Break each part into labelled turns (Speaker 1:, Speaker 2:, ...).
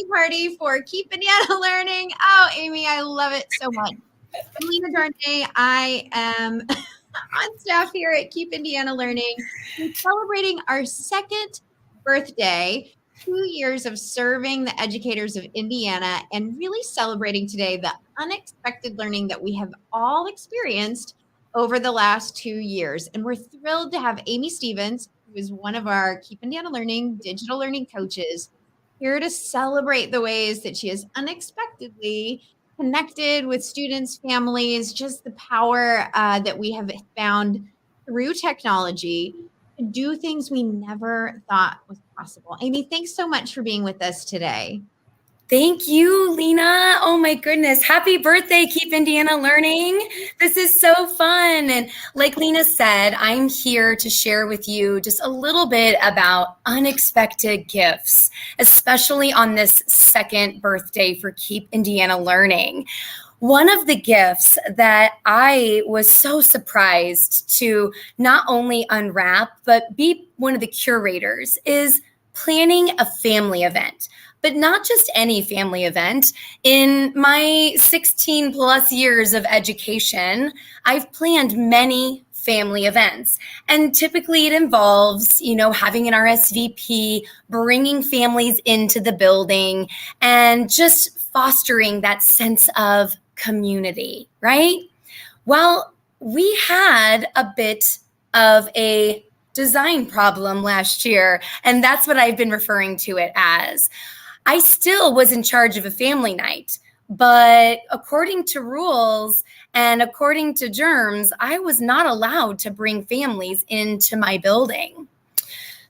Speaker 1: listening party for Keep Indiana Learning. Oh, Amy, I love it so much. I'm Lena Darnay. I am on staff here at Keep Indiana Learning. We're celebrating our second birthday, 2 years of serving the educators of Indiana, and really celebrating today the unexpected learning that we have all experienced over the last 2 years. And we're thrilled to have Amy Stevens, who is one of our Keep Indiana Learning digital learning coaches, here to celebrate the ways that she has unexpectedly connected with students, families, just the power that we have found through technology to do things we never thought was possible. Amy, thanks so much for being with us today.
Speaker 2: Thank you, Lena. Oh my goodness. Happy birthday, Keep Indiana Learning. This is so fun. And like Lena said, I'm here to share with you just a little bit about unexpected gifts, especially on this second birthday for Keep Indiana Learning. One of the gifts that I was so surprised to not only unwrap, but be one of the curators is planning a family event. But not just any family event. In my 16 plus years of education, I've planned many family events. And typically it involves, having an RSVP, bringing families into the building, and just fostering that sense of community, right? Well, we had a bit of a design problem last year, and that's what I've been referring to it as. I still was in charge of a family night, but according to rules and according to germs, I was not allowed to bring families into my building.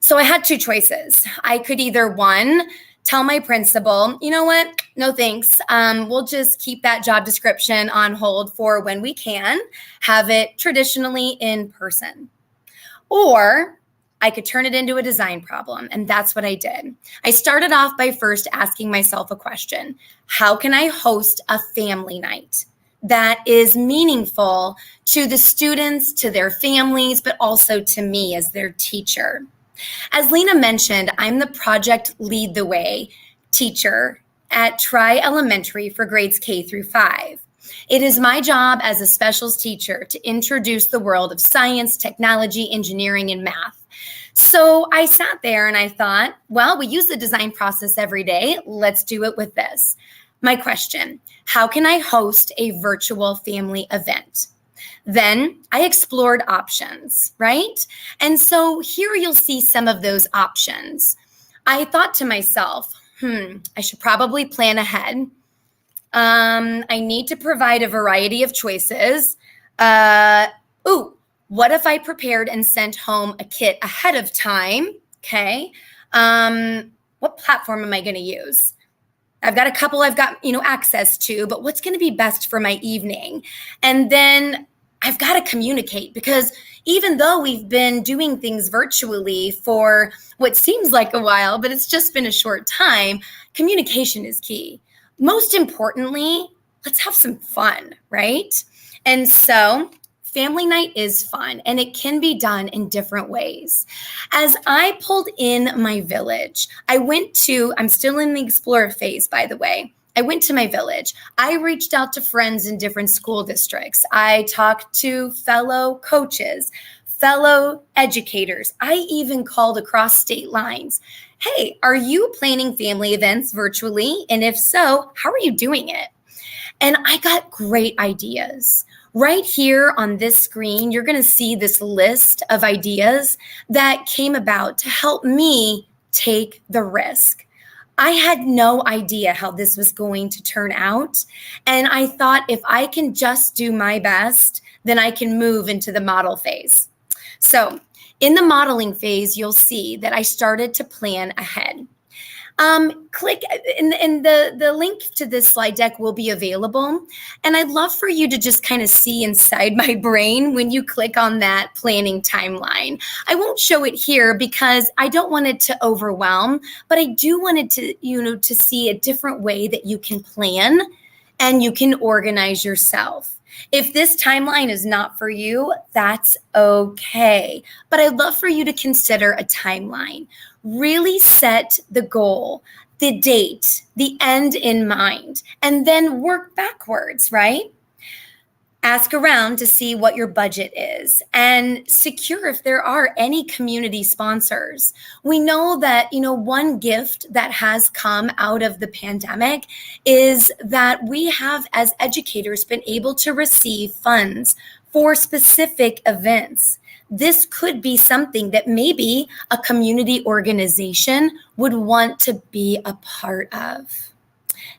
Speaker 2: So I had two choices. I could either, one, tell my principal, you know what, no thanks. We'll just keep that job description on hold for when we can have it traditionally in person. Or I could turn it into a design problem, and that's what I did. I started off by first asking myself a question. How can I host a family night that is meaningful to the students, to their families, but also to me as their teacher? As Lena mentioned, I'm the Project Lead the Way teacher at Tri Elementary for grades K through 5. It is my job as a specials teacher to introduce the world of science, technology, engineering, and math. So I sat there and I thought, well, we use the design process every day. Let's do it with this. My question, how can I host a virtual family event? Then I explored options, right? And so here you'll see some of those options. I thought to myself, I should probably plan ahead. I need to provide a variety of choices. What if I prepared and sent home a kit ahead of time? Okay. What platform am I going to use? I've got a couple I've got, access to, but what's going to be best for my evening? And then I've got to communicate, because even though we've been doing things virtually for what seems like a while, but it's just been a short time, communication is key. Most importantly, let's have some fun, right? And so family night is fun, and it can be done in different ways. As I pulled in my village, I'm still in the Explorer phase, by the way. I went to my village. I reached out to friends in different school districts. I talked to fellow coaches, fellow educators. I even called across state lines. Hey, are you planning family events virtually? And if so, how are you doing it? And I got great ideas. Right here on this screen, you're going to see this list of ideas that came about to help me take the risk. I had no idea how this was going to turn out. And I thought, if I can just do my best, then I can move into the model phase. So in the modeling phase, you'll see that I started to plan ahead. Click, and the link to this slide deck will be available. And I'd love for you to just kind of see inside my brain when you click on that planning timeline. I won't show it here because I don't want it to overwhelm, but I do want it to, to see a different way that you can plan and you can organize yourself. If this timeline is not for you, that's okay. But I'd love for you to consider a timeline. Really set the goal. the date, the end in mind, and then work backwards, right? Ask around to see what your budget is and secure if there are any community sponsors. We know that, one gift that has come out of the pandemic is that we have, as educators, been able to receive funds for specific events. This could be something that maybe a community organization would want to be a part of.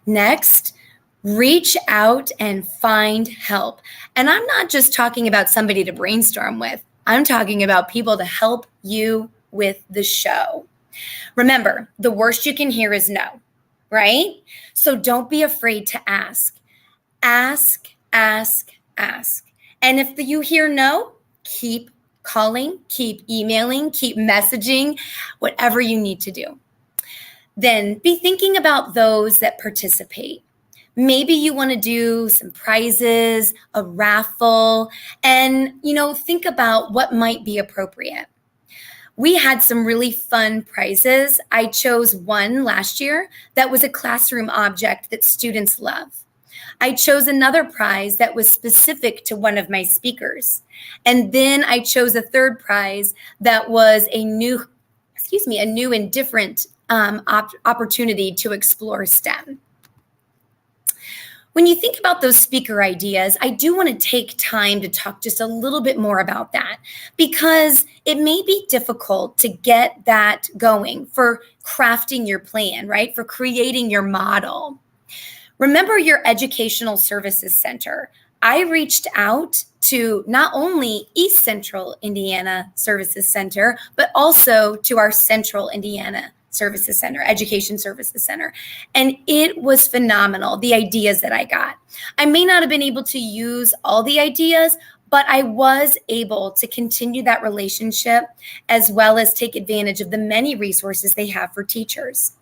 Speaker 2: Next, reach out and find help. And I'm not just talking about somebody to brainstorm with. I'm talking about people to help you with the show. Remember, the worst you can hear is no, right? So don't be afraid to ask. Ask, ask, ask. And if you hear no, keep calling, keep emailing, keep messaging, whatever you need to do. Then be thinking about those that participate. Maybe you want to do some prizes, a raffle, and, think about what might be appropriate. We had some really fun prizes. I chose one last year that was a classroom object that students love. I chose another prize that was specific to one of my speakers. And then I chose a third prize that was a new and different opportunity to explore STEM. When you think about those speaker ideas, I do want to take time to talk just a little bit more about that, because it may be difficult to get that going for crafting your plan, right? For creating your model. Remember your Educational Services Center. I reached out to not only East Central Indiana Services Center, but also to our Central Indiana Services Center, Education Services Center. And it was phenomenal, the ideas that I got. I may not have been able to use all the ideas, but I was able to continue that relationship as well as take advantage of the many resources they have for teachers.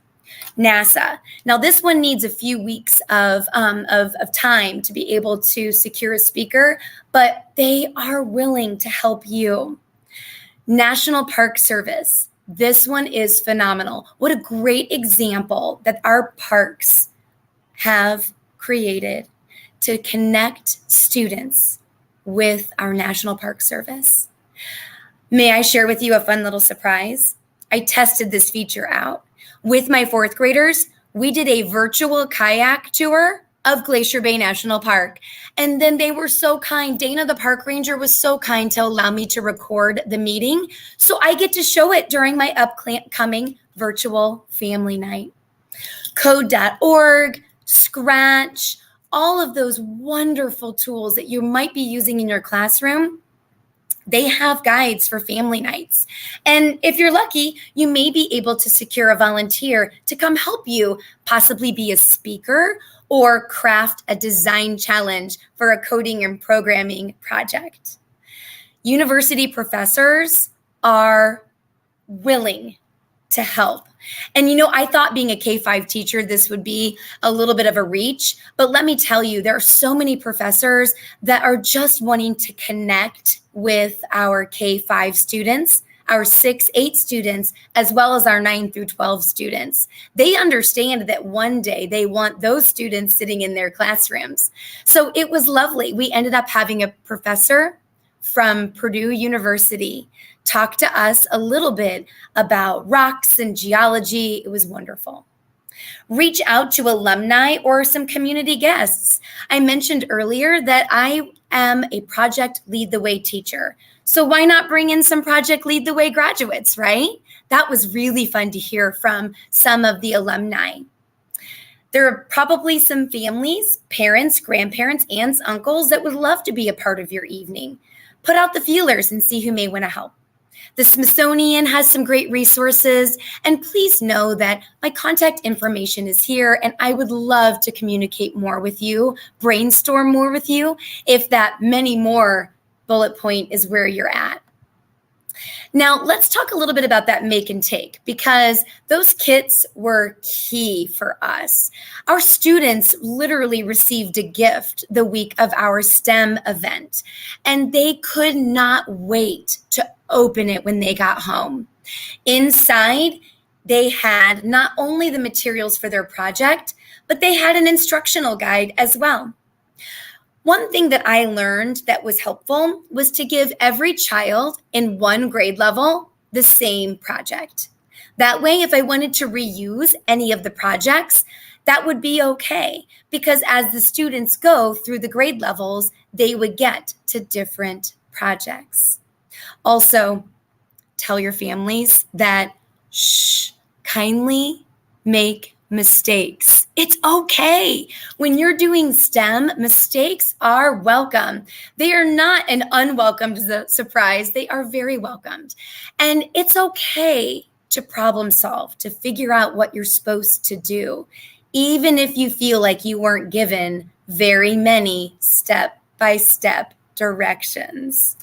Speaker 2: NASA. Now, this one needs a few weeks of time to be able to secure a speaker, but they are willing to help you. National Park Service. This one is phenomenal. What a great example that our parks have created to connect students with our National Park Service. May I share with you a fun little surprise? I tested this feature out. With my fourth graders, we did a virtual kayak tour of Glacier Bay National Park. And then they were so kind. Dana, the park ranger, was so kind to allow me to record the meeting. So I get to show it during my upcoming virtual family night. Code.org, Scratch, all of those wonderful tools that you might be using in your classroom, they have guides for family nights. And if you're lucky, you may be able to secure a volunteer to come help you possibly be a speaker or craft a design challenge for a coding and programming project. University professors are willing to help. And I thought being a K-5 teacher, this would be a little bit of a reach, but let me tell you, there are so many professors that are just wanting to connect with our K-5 students, our 6-8 students, as well as our 9 through 12 students. They understand that one day they want those students sitting in their classrooms. So it was lovely. We ended up having a professor from Purdue University talk to us a little bit about rocks and geology. It was wonderful. Reach out to alumni or some community guests. I mentioned earlier that I am a Project Lead the Way teacher. So why not bring in some Project Lead the Way graduates, right? That was really fun to hear from some of the alumni. There are probably some families, parents, grandparents, aunts, uncles that would love to be a part of your evening. Put out the feelers and see who may want to help. The Smithsonian has some great resources, and please know that my contact information is here, and I would love to communicate more with you, brainstorm more with you, if that many more bullet point is where you're at. Now, let's talk a little bit about that make and take, because those kits were key for us. Our students literally received a gift the week of our STEM event, and they could not wait to open it when they got home. Inside, They had not only the materials for their project, but they had an instructional guide as well. One thing that I learned that was helpful was to give every child in one grade level the same project. That way, if I wanted to reuse any of the projects, that would be okay, because as the students go through the grade levels, they would get to different projects. Also, tell your families that kindly make mistakes. It's okay. When you're doing STEM, mistakes are welcome. They are not an unwelcomed surprise. They are very welcomed. And it's okay to problem solve, to figure out what you're supposed to do, even if you feel like you weren't given very many step-by-step directions.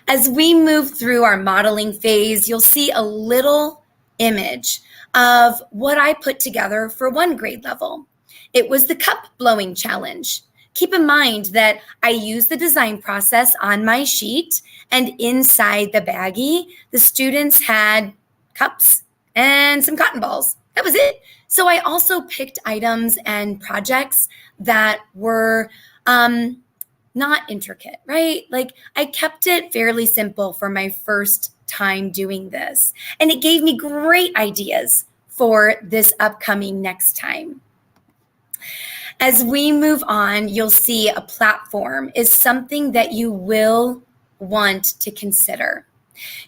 Speaker 2: As we move through our modeling phase, you'll see a little image of what I put together for one grade level. It was the cup blowing challenge. Keep in mind that I used the design process on my sheet, and inside the baggie, the students had cups and some cotton balls. That was it. So I also picked items and projects that were not intricate, right? Like I kept it fairly simple for my first time doing this. And it gave me great ideas for this upcoming next time. As we move on, you'll see a platform is something that you will want to consider.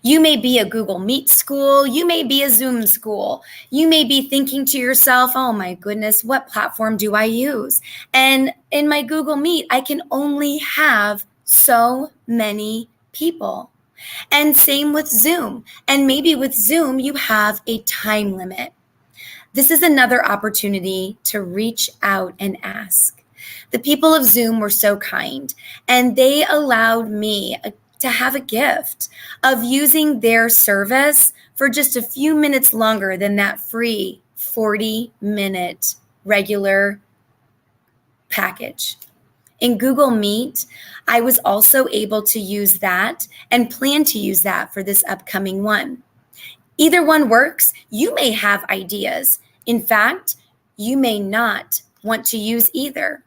Speaker 2: You may be a Google Meet school, you may be a Zoom school, you may be thinking to yourself, oh my goodness, what platform do I use? And in my Google Meet, I can only have so many people. And same with Zoom. And maybe with Zoom, you have a time limit. This is another opportunity to reach out and ask. The people of Zoom were so kind, and they allowed me to have a gift of using their service for just a few minutes longer than that free 40-minute regular package. In Google Meet, I was also able to use that and plan to use that for this upcoming one. Either one works. You may have ideas. In fact, you may not want to use either.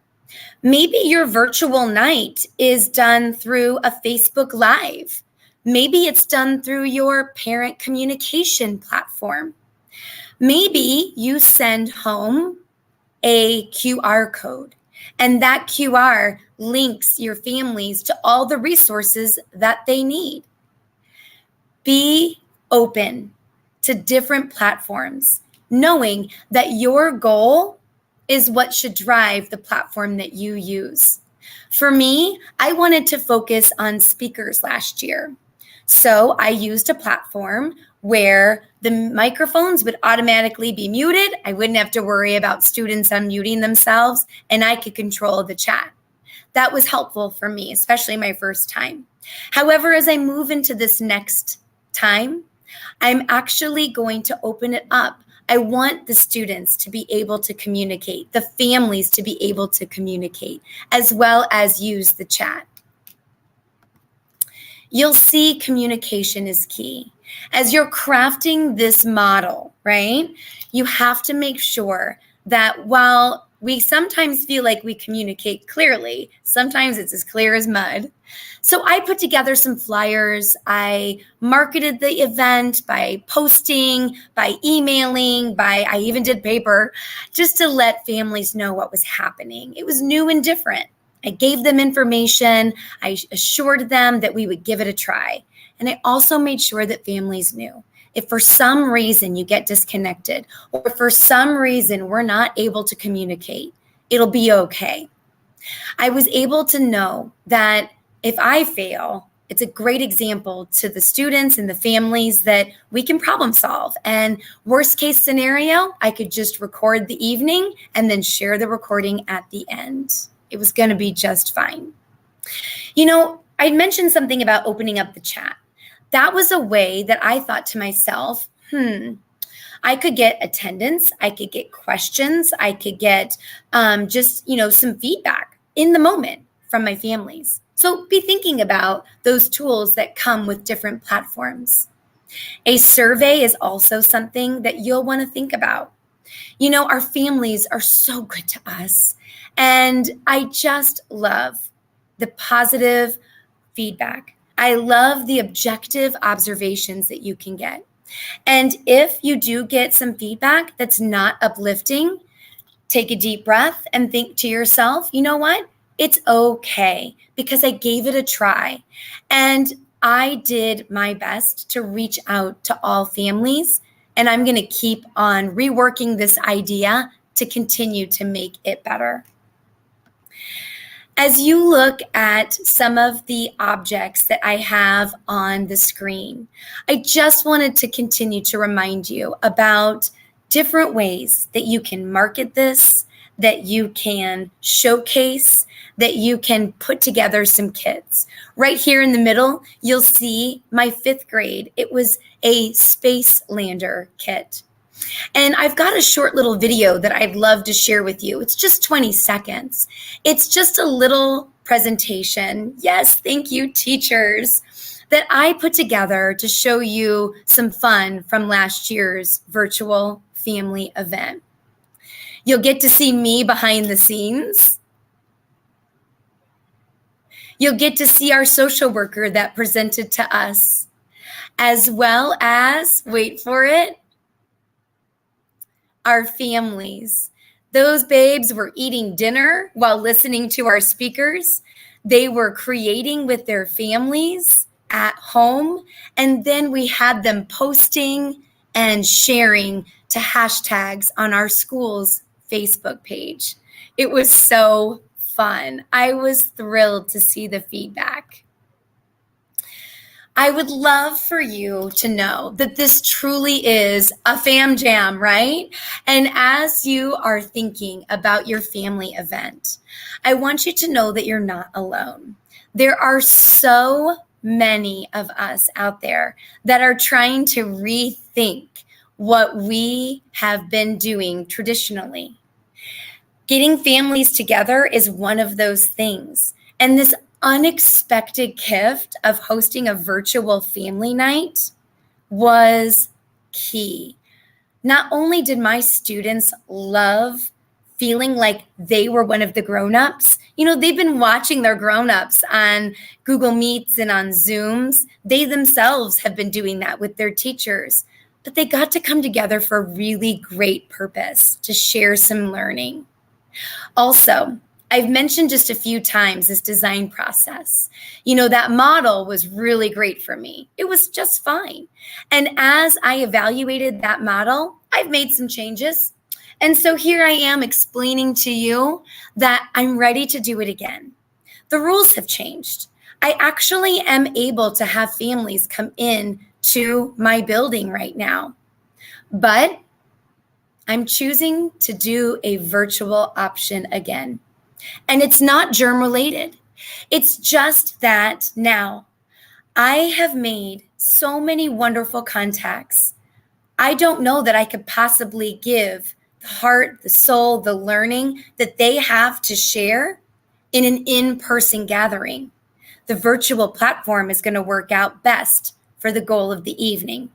Speaker 2: Maybe your virtual night is done through a Facebook Live. Maybe it's done through your parent communication platform. Maybe you send home a QR code, and that QR links your families to all the resources that they need. Be open to different platforms, knowing that your goal is what should drive the platform that you use. For me, I wanted to focus on speakers last year. So I used a platform where the microphones would automatically be muted. I wouldn't have to worry about students unmuting themselves, and I could control the chat. That was helpful for me, especially my first time. However, as I move into this next time, I'm actually going to open it up. I want the students to be able to communicate, the families to be able to communicate, as well as use the chat. You'll see communication is key. As you're crafting this model, right, you have to make sure that while we sometimes feel like we communicate clearly, sometimes it's as clear as mud. So I put together some flyers. I marketed the event by posting, by emailing, I even did paper, just to let families know what was happening. It was new and different. I gave them information. I assured them that we would give it a try. And I also made sure that families knew if for some reason you get disconnected, or for some reason we're not able to communicate, it'll be okay. I was able to know that if I fail, it's a great example to the students and the families that we can problem solve. And worst case scenario, I could just record the evening and then share the recording at the end. It was going to be just fine. You know, I mentioned something about opening up the chat. That was a way that I thought to myself, I could get attendance, I could get questions, I could get just, some feedback in the moment from my families. So be thinking about those tools that come with different platforms. A survey is also something that you'll want to think about. You know, our families are so good to us. And I just love the positive feedback. I love the objective observations that you can get. And if you do get some feedback that's not uplifting, take a deep breath and think to yourself, you know what? It's okay because I gave it a try. And I did my best to reach out to all families. And I'm going to keep on reworking this idea to continue to make it better. As you look at some of the objects that I have on the screen, I just wanted to continue to remind you about different ways that you can market this, that you can showcase, that you can put together some kits. Right here in the middle, you'll see my 5th grade. It was a Space Lander kit. And I've got a short little video that I'd love to share with you. It's just 20 seconds. It's just a little presentation. Yes, thank you, teachers, that I put together to show you some fun from last year's virtual family event. You'll get to see me behind the scenes. You'll get to see our social worker that presented to us, as well as, wait for it, our families. Those babes were eating dinner while listening to our speakers. They were creating with their families at home. And then we had them posting and sharing to hashtags on our school's Facebook page. It was so fun. I was thrilled to see the feedback. I would love for you to know that this truly is a fam jam, right? And as you are thinking about your family event, I want you to know that you're not alone. There are so many of us out there that are trying to rethink what we have been doing traditionally. Getting families together is one of those things. And this unexpected gift of hosting a virtual family night was key. Not only did my students love feeling like they were one of the grown-ups, you know, they've been watching their grown-ups on Google Meets and on Zooms. They themselves have been doing that with their teachers, but they got to come together for a really great purpose, to share some learning. Also, I've mentioned just a few times this design process. You know, that model was really great for me. It was just fine. And as I evaluated that model, I've made some changes. And so here I am explaining to you that I'm ready to do it again. The rules have changed. I actually am able to have families come in to my building right now. But I'm choosing to do a virtual option again. And it's not germ related. It's just that now I have made so many wonderful contacts. I don't know that I could possibly give the heart, the soul, the learning that they have to share in an in-person gathering. The virtual platform is going to work out best for the goal of the evening.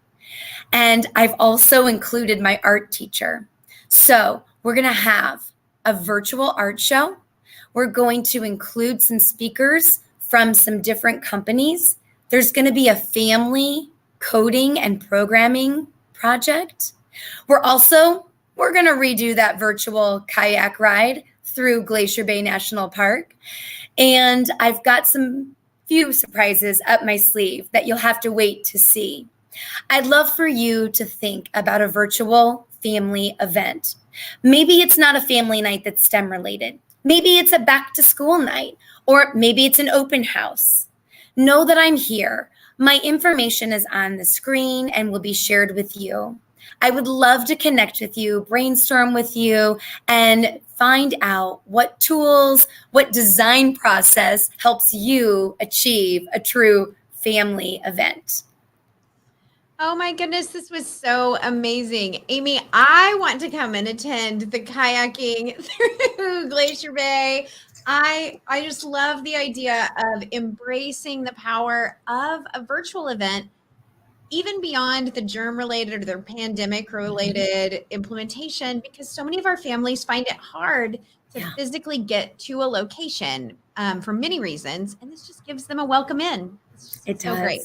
Speaker 2: And I've also included my art teacher. So we're going to have a virtual art show. We're going to include some speakers from some different companies. There's going to be a family coding and programming project. We're going to redo that virtual kayak ride through Glacier Bay National Park. And I've got some few surprises up my sleeve that you'll have to wait to see. I'd love for you to think about a virtual family event. Maybe it's not a family night that's STEM related. Maybe it's a back to school night, or maybe it's an open house. Know that I'm here. My information is on the screen and will be shared with you. I would love to connect with you, brainstorm with you, and find out what tools, what design process helps you achieve a true family event.
Speaker 1: Oh my goodness, this was so amazing. Amy, I want to come and attend the kayaking through Glacier Bay. I just love the idea of embracing the power of a virtual event even beyond the germ related or the pandemic related implementation, because so many of our families find it hard to physically get to a location for many reasons. And this just gives them a welcome in. It's just
Speaker 2: It
Speaker 1: so
Speaker 2: does.
Speaker 1: great.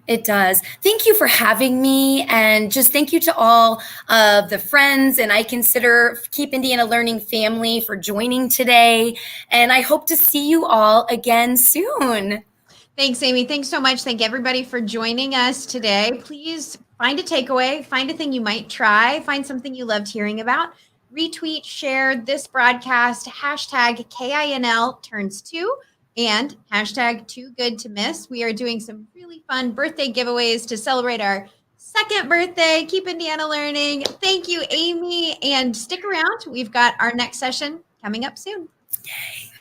Speaker 2: It does. Thank you for having me. And just thank you to all of the friends and I consider Keep Indiana Learning family for joining today. And I hope to see you all again soon.
Speaker 1: Thanks, Amy. Thanks so much. Thank everybody for joining us today. Please find a takeaway, find a thing you might try, find something you loved hearing about, retweet, share this broadcast, hashtag KINL turns 2 and hashtag too good to miss. We are doing some really fun birthday giveaways to celebrate our second birthday. Keep Indiana Learning. Thank you, Amy. And stick around. We've got our next session coming up soon.
Speaker 2: Yay.